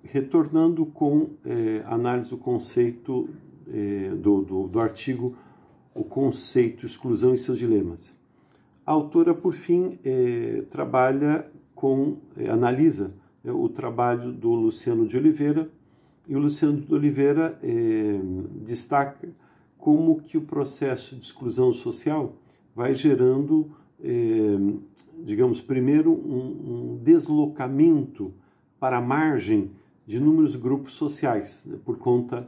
retornando com análise do conceito do artigo O Conceito Exclusão e seus Dilemas. A autora, por fim, analisa o trabalho do Luciano de Oliveira, e o Luciano de Oliveira destaca como que o processo de exclusão social vai gerando, digamos, primeiro um deslocamento para a margem de inúmeros grupos sociais, né, por conta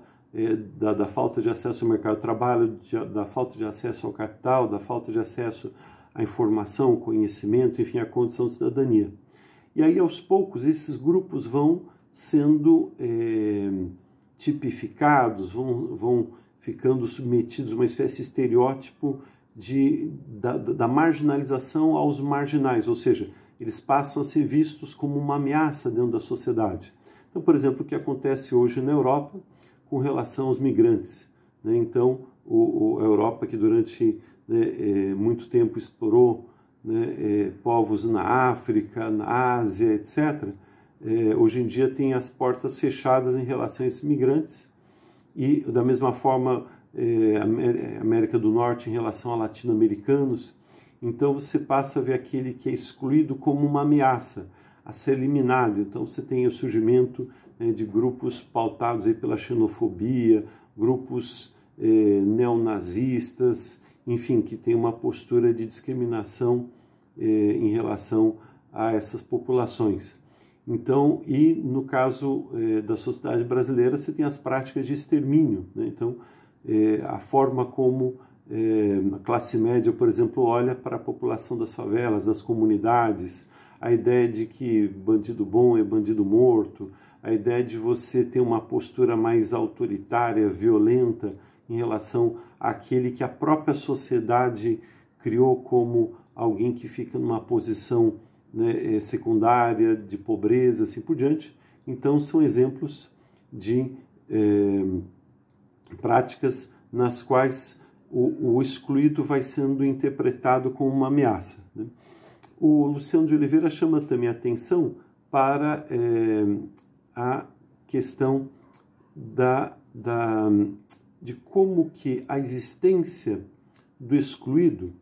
da falta de acesso ao mercado de trabalho, da falta de acesso ao capital, da falta de acesso à informação, ao conhecimento, enfim, à condição de cidadania. E aí, aos poucos, esses grupos vão sendo tipificados, vão ficando submetidos a uma espécie de estereótipo da marginalização aos marginais, ou seja, eles passam a ser vistos como uma ameaça dentro da sociedade. Então, por exemplo, o que acontece hoje na Europa com relação aos migrantes, né? Então, a Europa, que durante muito tempo explorou, né, povos na África, na Ásia, etc., hoje em dia tem as portas fechadas em relação a esses migrantes, e da mesma forma a América do Norte em relação a latino-americanos. Então você passa a ver aquele que é excluído como uma ameaça a ser eliminado. Então você tem o surgimento de grupos pautados aí pela xenofobia, grupos neonazistas, enfim, que tem uma postura de discriminação em relação a essas populações. Então, e no caso da sociedade brasileira, você tem as práticas de extermínio, né? Então, a forma como a classe média, por exemplo, olha para a população das favelas, das comunidades, a ideia de que bandido bom é bandido morto, a ideia de você ter uma postura mais autoritária, violenta, em relação àquele que a própria sociedade criou como alguém que fica numa posição, né, secundária, de pobreza, assim por diante. Então, são exemplos de práticas nas quais o excluído vai sendo interpretado como uma ameaça, né? O Luciano de Oliveira chama também a atenção para a questão de como que a existência do excluído,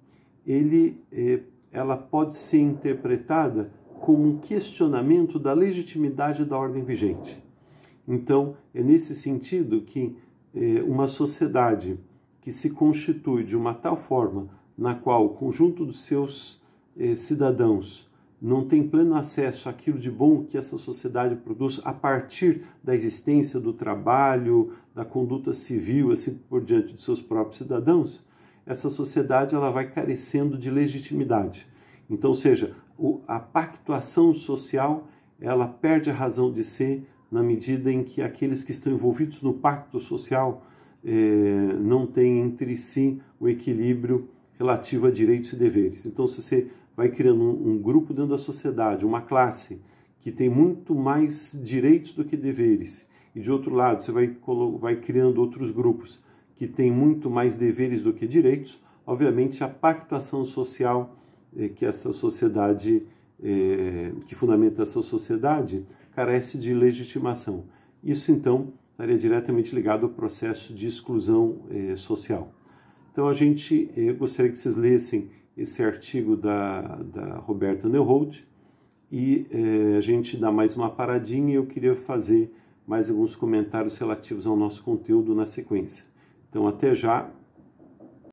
ela pode ser interpretada como um questionamento da legitimidade da ordem vigente. Então, é nesse sentido que uma sociedade que se constitui de uma tal forma na qual o conjunto dos seus cidadãos não tem pleno acesso àquilo de bom que essa sociedade produz a partir da existência do trabalho, da conduta civil, assim por diante de seus próprios cidadãos, essa sociedade ela vai carecendo de legitimidade. Então, ou seja, a pactuação social ela perde a razão de ser na medida em que aqueles que estão envolvidos no pacto social não têm entre si o equilíbrio relativo a direitos e deveres. Então, se você vai criando um grupo dentro da sociedade, uma classe que tem muito mais direitos do que deveres, e de outro lado você vai criando outros grupos que têm muito mais deveres do que direitos, obviamente a pactuação social que essa sociedade, que fundamenta essa sociedade, carece de legitimação. Isso, então, estaria diretamente ligado ao processo de exclusão social. Então, eu gostaria que vocês lessem esse artigo da Roberta Neuhold, e a gente dá mais uma paradinha e eu queria fazer mais alguns comentários relativos ao nosso conteúdo na sequência. Então, até já.